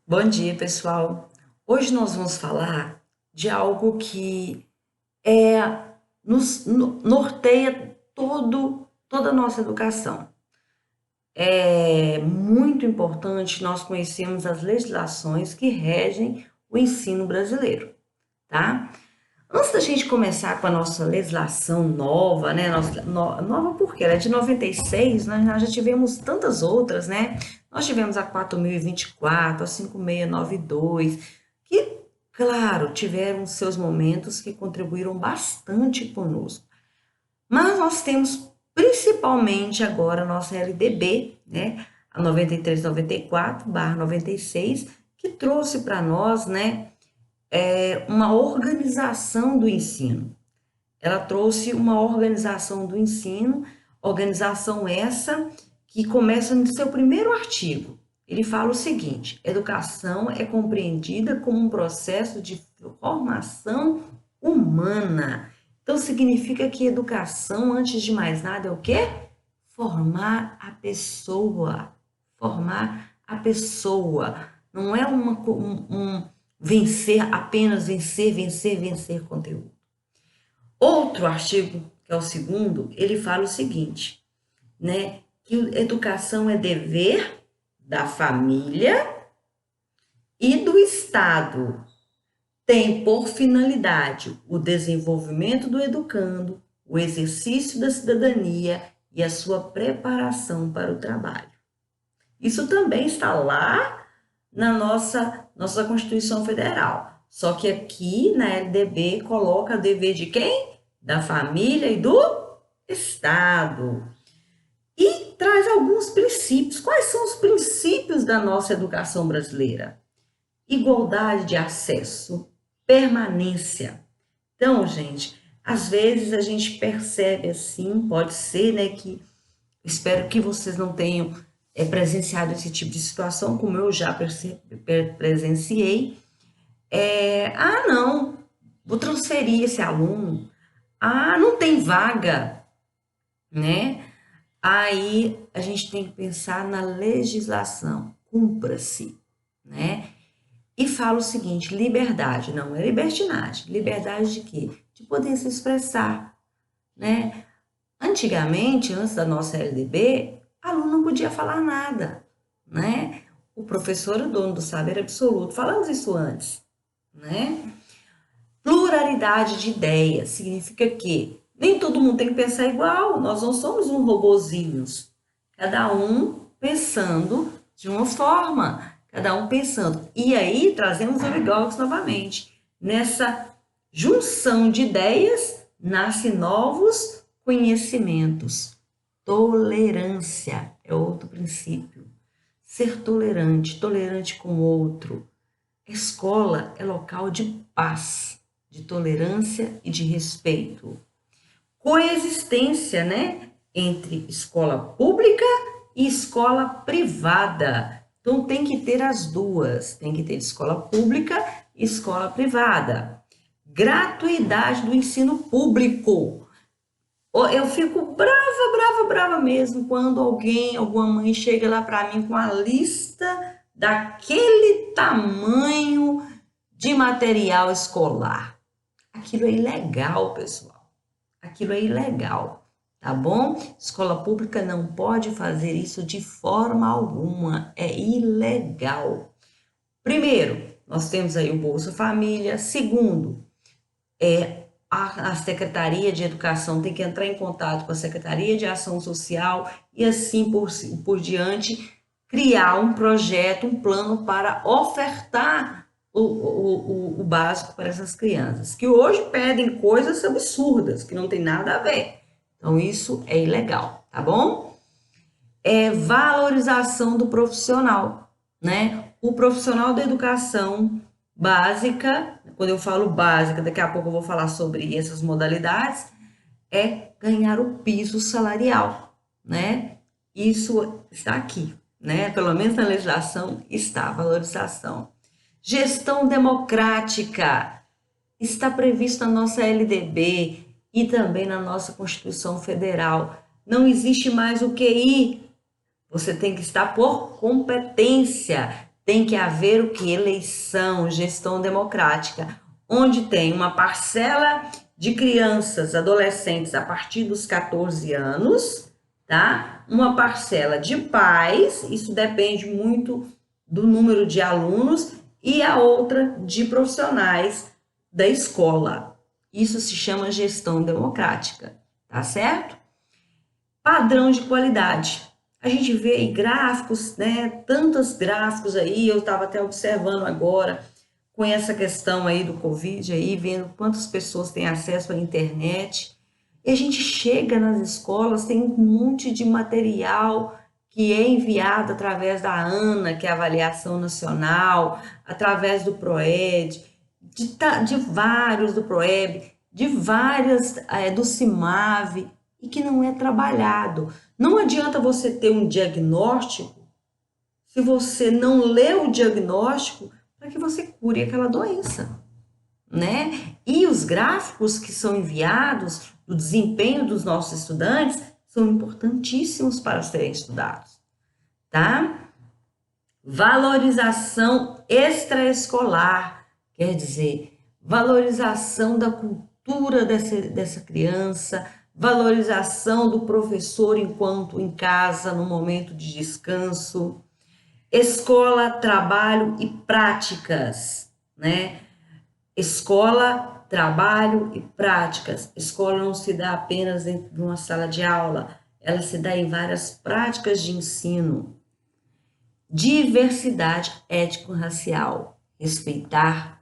Bom dia, pessoal. Hoje nós vamos falar de algo que norteia toda a nossa educação. É muito importante nós conhecermos as legislações que regem o ensino brasileiro, tá? Antes da gente começar com a nossa legislação nova, né? Nova porque ela é de 96, nós já tivemos tantas outras, né? Nós tivemos a 4024, a 5692, que, claro, tiveram seus momentos que contribuíram bastante conosco. Mas nós temos principalmente agora a nossa LDB, né? A 9394/96, que trouxe para nós, né? Uma organização do ensino. Ela trouxe uma organização do ensino, organização essa que começa no seu primeiro artigo. Ele fala o seguinte: educação é compreendida como um processo de formação humana. Então significa que educação, antes de mais nada, é o quê? Formar a pessoa. Formar a pessoa. Não é vencer, apenas vencer, vencer, vencer conteúdo. Outro artigo, que é o segundo, ele fala o seguinte, né? Que educação é dever da família e do Estado. Tem por finalidade o desenvolvimento do educando, o exercício da cidadania e a sua preparação para o trabalho. Isso também está lá na nossa Constituição Federal. Só que aqui na LDB coloca dever de quem? Da família e do Estado. E traz alguns princípios. Quais são os princípios da nossa educação brasileira? Igualdade de acesso, permanência. Então, gente, às vezes a gente percebe assim, pode ser, né, que espero que vocês não tenham presenciado esse tipo de situação, como eu já presenciei. Não, vou transferir esse aluno. Não tem vaga, né? Aí a gente tem que pensar na legislação, cumpra-se, né? E fala o seguinte: liberdade, não é libertinagem. Liberdade de quê? De poder se expressar, né? Antigamente, antes da nossa LDB, aluno não podia falar nada, né? O professor era o dono do saber absoluto. Falamos isso antes, né? Pluralidade de ideias significa que nem todo mundo tem que pensar igual. Nós não somos um robozinhos. Cada um pensando de uma forma, cada um pensando. E aí trazemos o Vigox novamente. Nessa junção de ideias nascem novos conhecimentos. Tolerância é outro princípio. Ser tolerante, tolerante com o outro. A escola é local de paz, de tolerância e de respeito. Coexistência, né, entre escola pública e escola privada. Então tem que ter as duas, tem que ter escola pública e escola privada. Gratuidade do ensino público. Eu fico brava, brava, brava mesmo quando alguma mãe chega lá para mim com a lista daquele tamanho de material escolar. Aquilo é ilegal, pessoal. Aquilo é ilegal, tá bom? Escola pública não pode fazer isso de forma alguma, é ilegal. Primeiro, nós temos aí o Bolsa Família. Segundo, a Secretaria de Educação tem que entrar em contato com a Secretaria de Ação Social e assim por diante, criar um projeto, um plano para ofertar o básico para essas crianças, que hoje pedem coisas absurdas, que não tem nada a ver. Então, isso é ilegal, tá bom? Valorização do profissional, né? O profissional da educação básica, quando eu falo básica, daqui a pouco eu vou falar sobre essas modalidades, é ganhar o piso salarial, né? Isso está aqui, né? Pelo menos na legislação está a valorização. Gestão democrática está previsto na nossa LDB e também na nossa Constituição Federal. Não existe mais o QI. Você tem que estar por competência. tem que haver o que? Eleição, gestão democrática, onde tem uma parcela de crianças, adolescentes a partir dos 14 anos, tá? Uma parcela de pais, isso depende muito do número de alunos, e a outra de profissionais da escola. Isso se chama gestão democrática, tá certo? Padrão de qualidade. A gente vê aí gráficos, né? Tantos gráficos aí, eu estava até observando agora com essa questão aí do Covid aí, vendo quantas pessoas têm acesso à internet. E a gente chega nas escolas, tem um monte de material que é enviado através da ANA, que é a Avaliação Nacional, através do PROED, de vários do PROEB, de várias do CIMAV, e que não é trabalhado. Não adianta você ter um diagnóstico se você não lê o diagnóstico para que você cure aquela doença, né? E os gráficos que são enviados do desempenho dos nossos estudantes são importantíssimos para serem estudados, tá? Valorização extraescolar, quer dizer, valorização da cultura dessa criança, valorização do professor enquanto em casa, no momento de descanso, escola, trabalho e práticas, né? Escola, trabalho e práticas. Escola não se dá apenas dentro de uma sala de aula, ela se dá em várias práticas de ensino. Diversidade étnico-racial, respeitar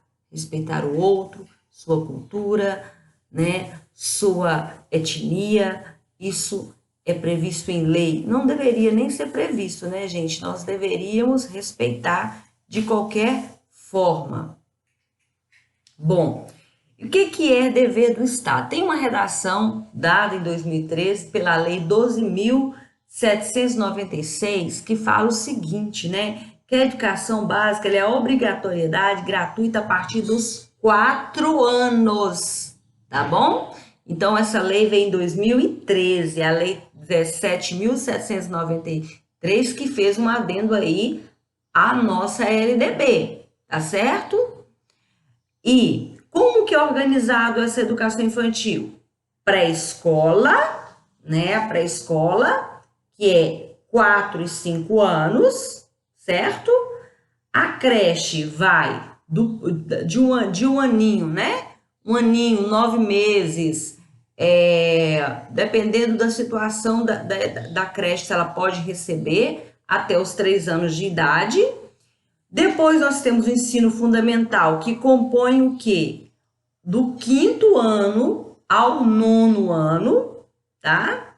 o outro, sua cultura, né, sua etnia, isso é previsto em lei. Não deveria nem ser previsto, né, gente? Nós deveríamos respeitar de qualquer forma. Bom, o que é dever do Estado? Tem uma redação dada em 2013 pela Lei 12.796 que fala o seguinte, né? Que a educação básica é a obrigatoriedade gratuita a partir dos 4 anos, tá bom? Então, essa lei veio em 2013, a Lei 17.793, que fez um adendo aí à nossa LDB, tá certo? E como que é organizado essa educação infantil? Pré-escola, né? A pré-escola, que é 4 e 5 anos, certo? A creche vai de um aninho, né? Um aninho, 9 meses, dependendo da situação da creche, se ela pode receber até os 3 anos de idade. Depois nós temos o ensino fundamental, que compõe o quê? Do 5º ano ao 9º ano, tá?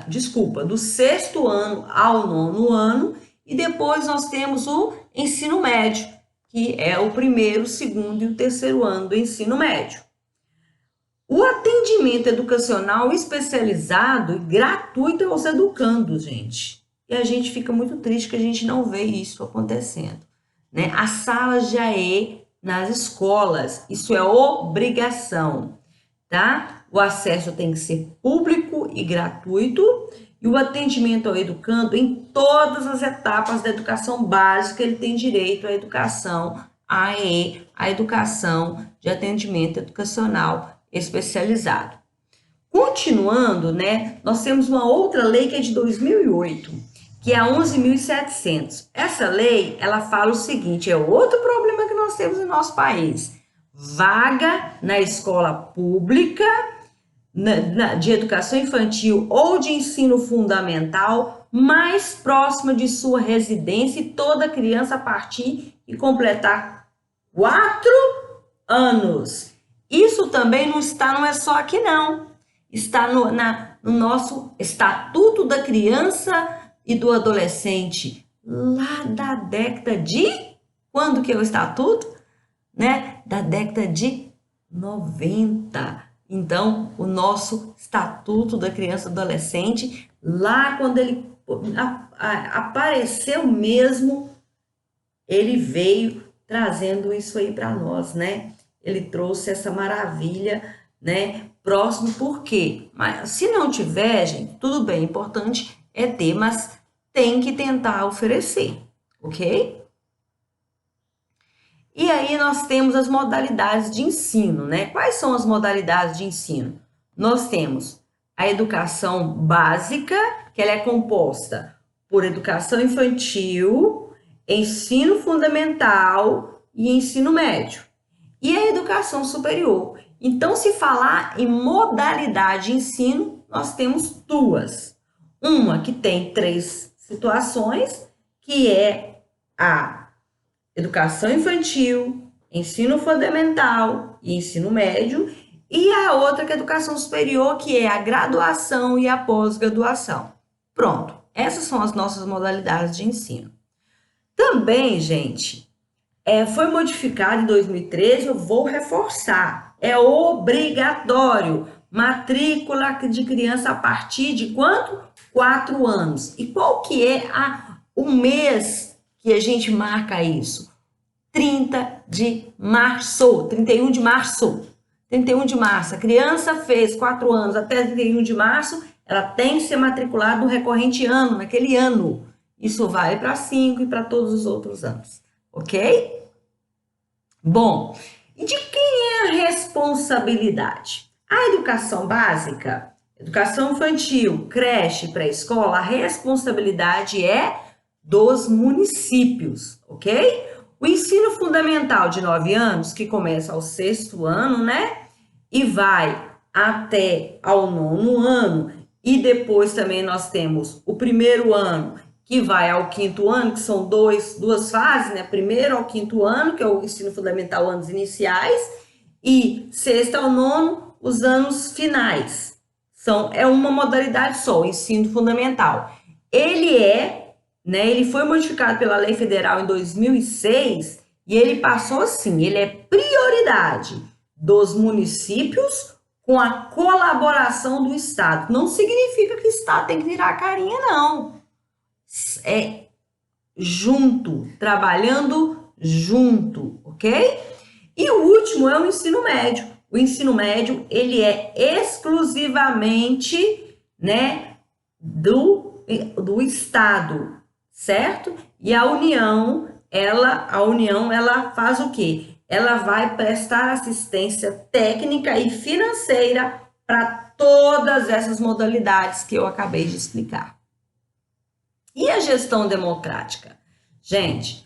Desculpa, do 6º ano ao 9º ano. E depois nós temos o ensino médio, que é o 1º, 2º e o 3º ano do ensino médio. O atendimento educacional especializado e gratuito aos educandos, gente. E a gente fica muito triste que a gente não vê isso acontecendo, né? As salas de AE nas escolas, isso é obrigação, tá? O acesso tem que ser público e gratuito e o atendimento ao educando em todas as etapas da educação básica, ele tem direito à educação AE, a educação de atendimento educacional especializado. Continuando, né, nós temos uma outra lei que é de 2008, que é a 11.700. Essa lei, ela fala o seguinte, é outro problema que nós temos no nosso país. Vaga na escola pública, de educação infantil ou de ensino fundamental, mais próxima de sua residência e toda criança a partir e completar 4 anos. Isso também não é só aqui não, está no nosso Estatuto da Criança e do Adolescente, lá da década de, quando que é o Estatuto? Né? Da década de 90. Então, o nosso Estatuto da Criança e do Adolescente, lá quando ele apareceu mesmo, ele veio trazendo isso aí para nós, né? Ele trouxe essa maravilha, né? Próximo, por quê? Mas se não tiver, gente, tudo bem, importante é ter, mas tem que tentar oferecer, ok? E aí nós temos as modalidades de ensino, né? Quais são as modalidades de ensino? Nós temos a educação básica, que ela é composta por educação infantil, ensino fundamental e ensino médio. E a educação superior. Então, se falar em modalidade de ensino, nós temos duas. Uma que tem 3 situações, que é a educação infantil, ensino fundamental e ensino médio, e a outra que é a educação superior, que é a graduação e a pós-graduação. Pronto, essas são as nossas modalidades de ensino. Também, gente, foi modificado em 2013, eu vou reforçar, é obrigatório matrícula de criança a partir de quanto? 4 anos. E qual que é o mês que a gente marca isso? 30 de março, 31 de março. 31 de março, a criança fez 4 anos até 31 de março, ela tem que ser matriculada no recorrente ano, naquele ano. Isso vale para 5 e para todos os outros anos, ok? Bom, e de quem é a responsabilidade? A educação básica, educação infantil, creche, pré-escola, a responsabilidade é dos municípios, ok? O ensino fundamental de 9 anos, que começa ao 6º ano, né? E vai até ao 9º ano, e depois também nós temos o 1º ano, que vai ao 5º ano, que são duas fases, né? 1º ao 5º ano, que é o ensino fundamental, anos iniciais, e 6º ao 9º, os anos finais. É uma modalidade só, o ensino fundamental. Ele foi modificado pela Lei Federal em 2006 e ele passou assim, ele é prioridade dos municípios com a colaboração do Estado. Não significa que o Estado tem que virar a carinha, não. É junto, trabalhando junto, ok? E o último é o ensino médio. O ensino médio, ele é exclusivamente, né, do Estado, certo? E a União, ela faz o quê? Ela vai prestar assistência técnica e financeira para todas essas modalidades que eu acabei de explicar. E a gestão democrática? Gente,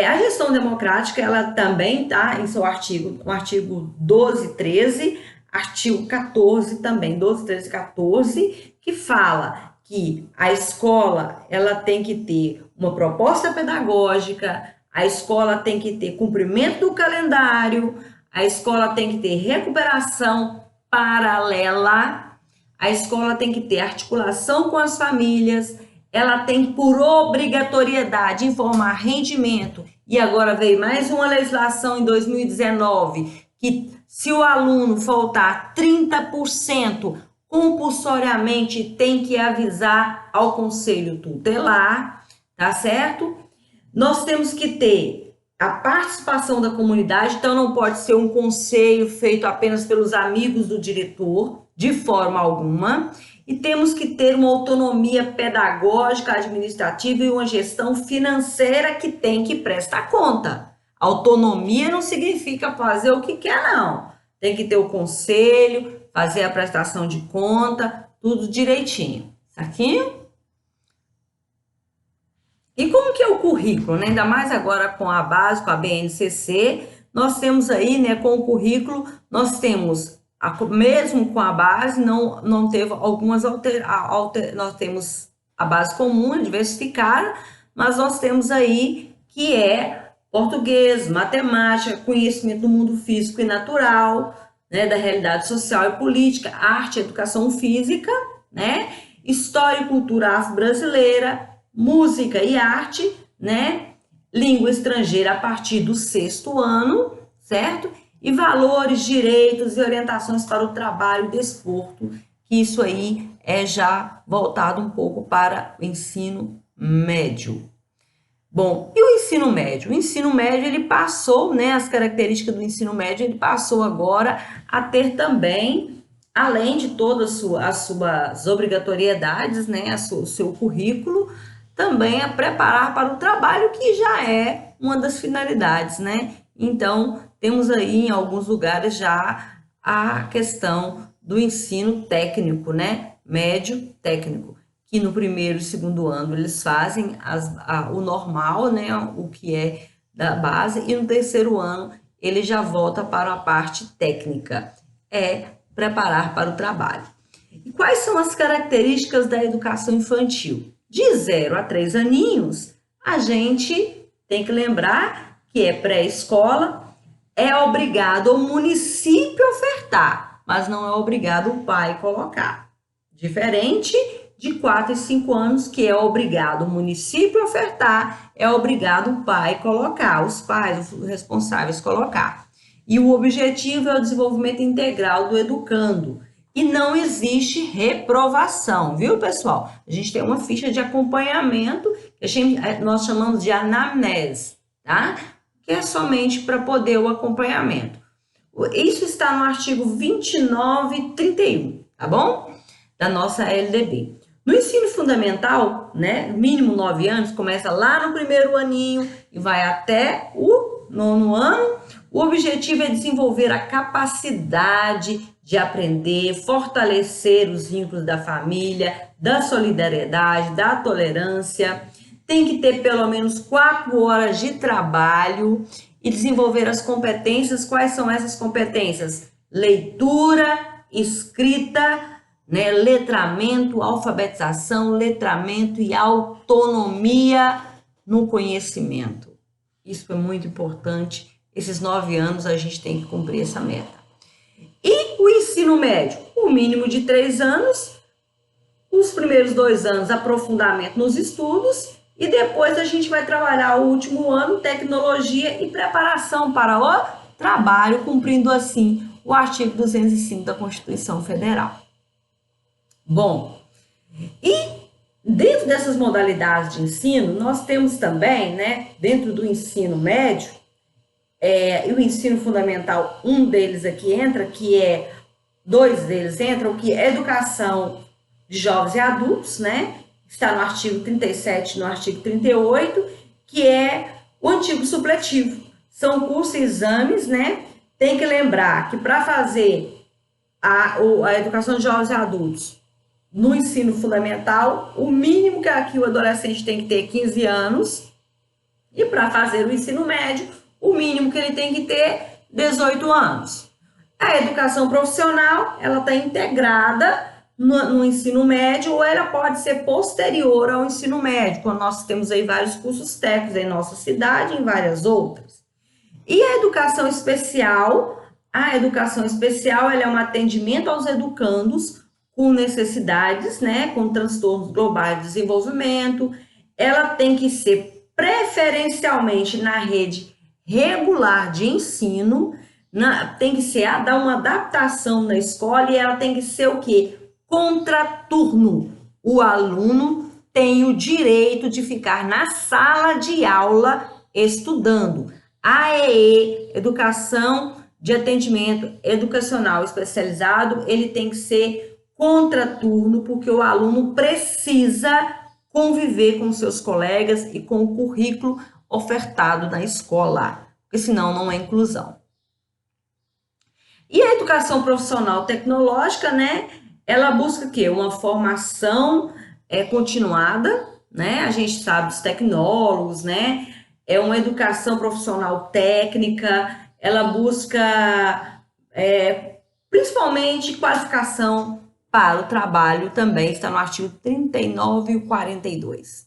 a gestão democrática, ela também está em seu artigo, no artigo 12, 13, artigo 14 também, 12, 13 e 14, que fala que a escola, ela tem que ter uma proposta pedagógica, a escola tem que ter cumprimento do calendário, a escola tem que ter recuperação paralela, a escola tem que ter articulação com as famílias, ela tem por obrigatoriedade informar rendimento, e agora veio mais uma legislação em 2019, que se o aluno faltar 30%, compulsoriamente tem que avisar ao conselho tutelar, tá certo? Nós temos que ter a participação da comunidade, então não pode ser um conselho feito apenas pelos amigos do diretor, de forma alguma, e temos que ter uma autonomia pedagógica, administrativa e uma gestão financeira que tem que prestar conta. Autonomia não significa fazer o que quer, não. Tem que ter o conselho, fazer a prestação de conta, tudo direitinho, certinho? E como que é o currículo, né? Ainda mais agora com a base, com a BNCC, nós temos aí, né, com o currículo, nós temos, mesmo com a base, não teve algumas nós temos a base comum, diversificada, mas nós temos aí que é português, matemática, conhecimento do mundo físico e natural, né, da realidade social e política, arte, educação física, né, história e cultura afro-brasileira, música e arte, né, língua estrangeira a partir do 6º ano, certo? E valores, direitos e orientações para o trabalho e desporto, que isso aí é já voltado um pouco para o ensino médio. Bom, e o ensino médio? O ensino médio, ele passou, né, as características do ensino médio, ele passou agora a ter também, além de todas as suas obrigatoriedades, né, o seu currículo, também a preparar para o trabalho, que já é uma das finalidades, né? Então, temos aí em alguns lugares já a questão do ensino técnico, né? Médio técnico, que no primeiro e segundo ano eles fazem o normal, né? O que é da base, e no terceiro ano ele já volta para a parte técnica, é preparar para o trabalho. E quais são as características da educação infantil? De 0 a 3 aninhos, a gente tem que lembrar que é pré-escola, é obrigado o município ofertar, mas não é obrigado o pai colocar. Diferente de 4 e 5 anos, que é obrigado o município ofertar, é obrigado o pai colocar, os pais, os responsáveis colocar. E o objetivo é o desenvolvimento integral do educando. E não existe reprovação, viu, pessoal? A gente tem uma ficha de acompanhamento, que nós chamamos de anamnese, tá? Que é somente para poder o acompanhamento. Isso está no artigo 29 e 31, tá bom? Da nossa LDB. No ensino fundamental, né, mínimo 9 anos, começa lá no primeiro aninho e vai até o 9º ano. O objetivo é desenvolver a capacidade de aprender, fortalecer os vínculos da família, da solidariedade, da tolerância. Tem que ter pelo menos 4 horas de trabalho e desenvolver as competências. Quais são essas competências? Leitura, escrita, né, letramento, alfabetização, letramento e autonomia no conhecimento. Isso é muito importante. Esses 9 anos a gente tem que cumprir essa meta. E o ensino médio? O mínimo de 3 anos, os primeiros 2 anos aprofundamento nos estudos e depois a gente vai trabalhar o último ano, tecnologia e preparação para o trabalho, cumprindo assim o artigo 205 da Constituição Federal. Bom, e dentro dessas modalidades de ensino, nós temos também, né, dentro do ensino médio, e o ensino fundamental, um deles aqui entra, dois deles entram, que é educação de jovens e adultos, né, está no artigo 37 e no artigo 38, que é o antigo supletivo. São cursos e exames, né, tem que lembrar que para fazer a educação de jovens e adultos, no ensino fundamental, o mínimo que aqui o adolescente tem que ter 15 anos, e para fazer o ensino médio, o mínimo que ele tem que ter 18 anos. A educação profissional, ela está integrada no ensino médio, ou ela pode ser posterior ao ensino médio, quando nós temos aí vários cursos técnicos em nossa cidade e em várias outras. E a educação especial ela é um atendimento aos educandos com necessidades, né, com transtornos globais de desenvolvimento. Ela tem que ser preferencialmente na rede regular de ensino, tem que ser dar uma adaptação na escola, e ela tem que ser o quê? Contraturno. O aluno tem o direito de ficar na sala de aula estudando. AEE, Educação de Atendimento Educacional Especializado, ele tem que ser contraturno, porque o aluno precisa conviver com seus colegas e com o currículo ofertado na escola, porque senão não é inclusão. E a educação profissional tecnológica, né? Ela busca o quê? Uma formação continuada, né? A gente sabe dos tecnólogos, né? É uma educação profissional técnica, ela busca principalmente qualificação para o trabalho, também está no artigo 39 e 42.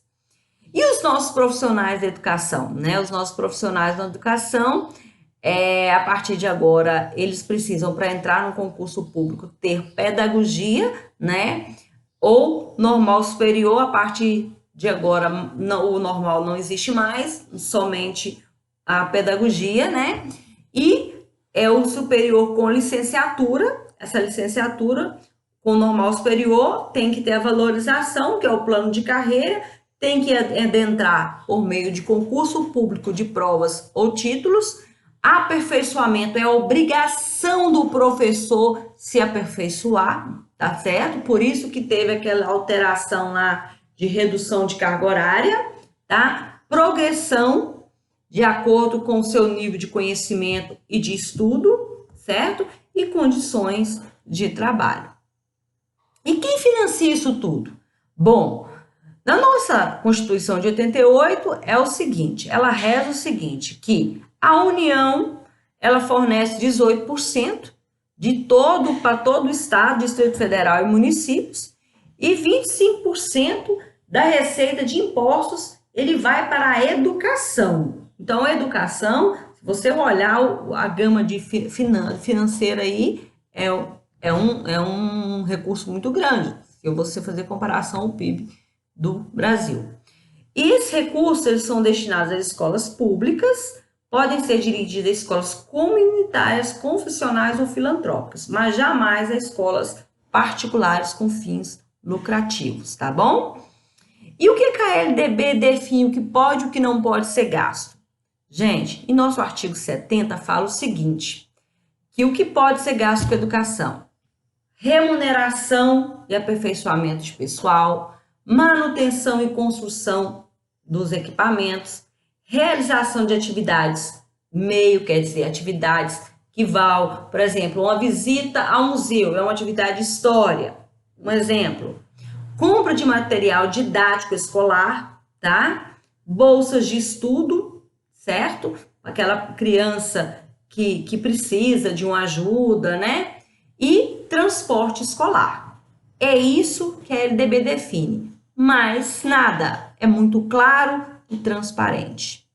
E os nossos profissionais da educação, né? Os nossos profissionais da educação, a partir de agora, eles precisam, para entrar no concurso público, ter pedagogia, né? Ou normal superior. A partir de agora, o normal não existe mais, somente a pedagogia, né? E é o superior com licenciatura. Essa licenciatura com normal superior tem que ter a valorização, que é o plano de carreira, tem que adentrar por meio de concurso público de provas ou títulos. Aperfeiçoamento é a obrigação do professor se aperfeiçoar, tá certo? Por isso que teve aquela alteração lá de redução de carga horária, tá? Progressão de acordo com o seu nível de conhecimento e de estudo, certo? E condições de trabalho. E quem financia isso tudo? Bom, na nossa Constituição de 88 é o seguinte, ela reza o seguinte, que a União, ela fornece 18% para todo o Estado, Distrito Federal e municípios, e 25% da receita de impostos, ele vai para a educação. Então, a educação, se você olhar a gama de financeira aí, é um recurso muito grande, se você fazer comparação ao PIB do Brasil. E esses recursos, eles são destinados às escolas públicas, podem ser dirigidos a escolas comunitárias, confessionais ou filantrópicas, mas jamais a escolas particulares com fins lucrativos, tá bom? E o que a LDB define o que pode e o que não pode ser gasto? Gente, em nosso artigo 70 fala o seguinte, que o que pode ser gasto com educação? Remuneração e aperfeiçoamento de pessoal, manutenção e construção dos equipamentos, realização de atividades meio, quer dizer, atividades que vão, por exemplo, uma visita ao museu, é uma atividade de história, um exemplo. Compra de material didático escolar, tá? Bolsas de estudo, certo? Aquela criança que precisa de uma ajuda, né? E transporte escolar. É isso que a LDB define, mas nada, é muito claro e transparente.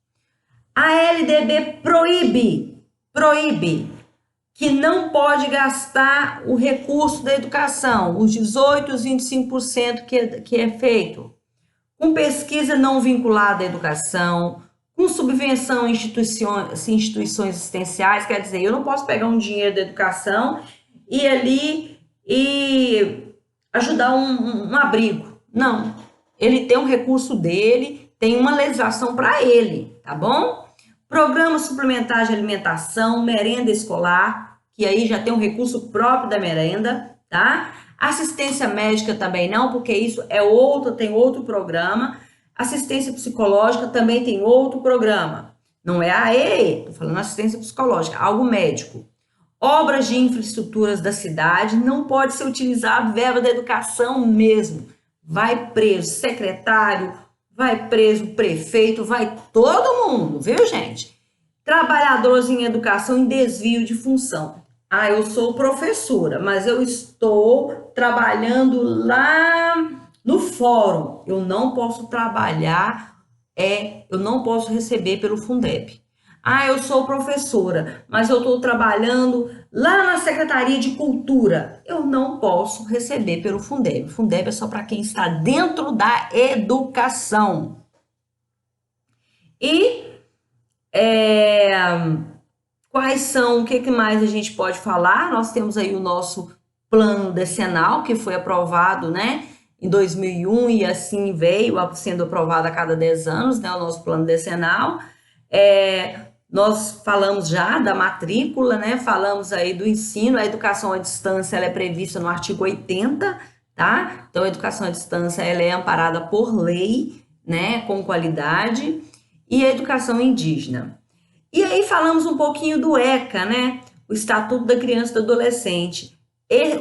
A LDB proíbe que não pode gastar o recurso da educação, os 18%, os 25% que é feito, com pesquisa não vinculada à educação, com subvenção em instituições assistenciais, quer dizer, eu não posso pegar um dinheiro da educação e ir ali e ajudar um abrigo. Não, ele tem um recurso dele, tem uma legislação para ele, tá bom? Programa suplementar de alimentação, merenda escolar, que aí já tem um recurso próprio da merenda, tá? Assistência médica também não, porque isso tem outro programa. Assistência psicológica também tem outro programa. Não é a EE, tô falando assistência psicológica, algo médico. Obras de infraestruturas da cidade, não pode ser utilizado verba da educação mesmo. Vai preso secretário, vai preso prefeito, vai todo mundo, viu, gente? Trabalhadores em educação em desvio de função. Ah, eu sou professora, mas eu estou trabalhando lá no fórum. Eu não posso trabalhar, eu não posso receber pelo Fundeb. Ah, eu sou professora, mas eu estou trabalhando lá na Secretaria de Cultura. Eu não posso receber pelo Fundeb. O Fundeb é só para quem está dentro da educação. E quais são, o que mais a gente pode falar? Nós temos aí o nosso plano decenal, que foi aprovado, né, em 2001 e assim veio sendo aprovado a cada 10 anos, né, o nosso plano decenal. Nós falamos já da matrícula, né? Falamos aí do ensino, a educação à distância ela é prevista no artigo 80, tá? Então, a educação à distância ela é amparada por lei, né? Com qualidade, e a educação indígena. E aí falamos um pouquinho do ECA, né? O Estatuto da Criança e do Adolescente.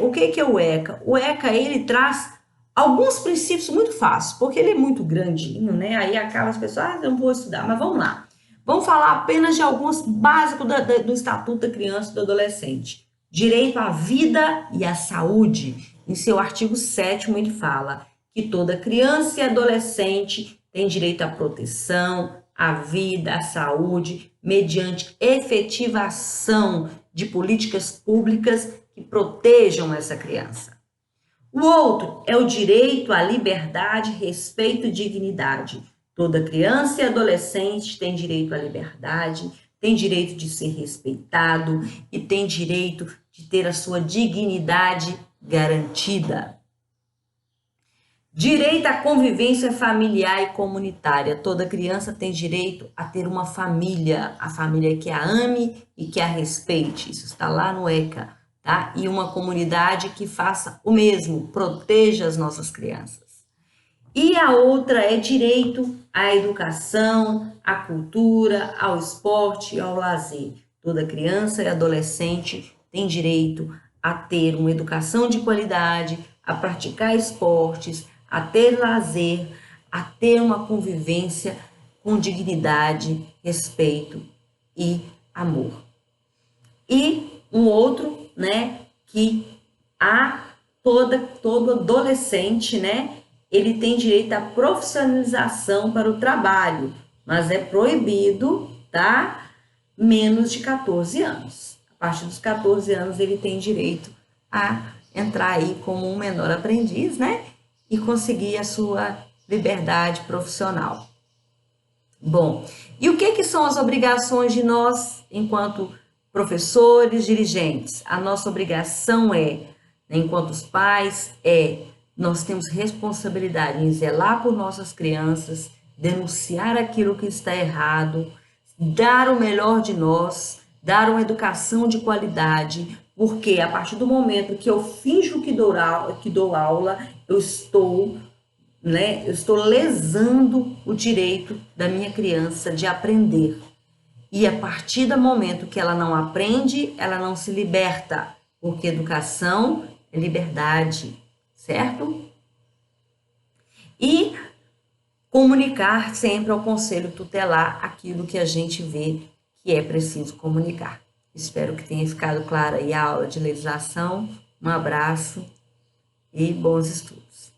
O que é o ECA? O ECA, ele traz alguns princípios muito fáceis, porque ele é muito grandinho, né? Aí acaba as pessoas, eu não vou estudar, mas vamos lá. Vamos falar apenas de alguns básicos do Estatuto da Criança e do Adolescente. Direito à vida e à saúde. Em seu artigo 7º, ele fala que toda criança e adolescente tem direito à proteção, à vida, à saúde, mediante efetivação de políticas públicas que protejam essa criança. O outro é o direito à liberdade, respeito e dignidade. Toda criança e adolescente tem direito à liberdade, tem direito de ser respeitado e tem direito de ter a sua dignidade garantida. Direito à convivência familiar e comunitária. Toda criança tem direito a ter uma família, a família que a ame e que a respeite. Isso está lá no ECA, tá? E uma comunidade que faça o mesmo, proteja as nossas crianças. E a outra é direito à educação, à cultura, ao esporte e ao lazer. Toda criança e adolescente tem direito a ter uma educação de qualidade, a praticar esportes, a ter lazer, a ter uma convivência com dignidade, respeito e amor. E um outro, né, que todo adolescente, né, ele tem direito à profissionalização para o trabalho, mas é proibido, tá? Menos de 14 anos. A partir dos 14 anos ele tem direito a entrar aí como um menor aprendiz, né? E conseguir a sua liberdade profissional. Bom, e o que são as obrigações de nós, enquanto professores, dirigentes? A nossa obrigação né, enquanto os pais, nós temos responsabilidade em zelar por nossas crianças, denunciar aquilo que está errado, dar o melhor de nós, dar uma educação de qualidade, porque a partir do momento que eu finjo que dou aula, eu estou, né, eu estou lesando o direito da minha criança de aprender. E a partir do momento que ela não aprende, ela não se liberta, porque educação é liberdade, certo? E comunicar sempre ao conselho tutelar aquilo que a gente vê que é preciso comunicar. Espero que tenha ficado clara aí a aula de legislação. Um abraço e bons estudos.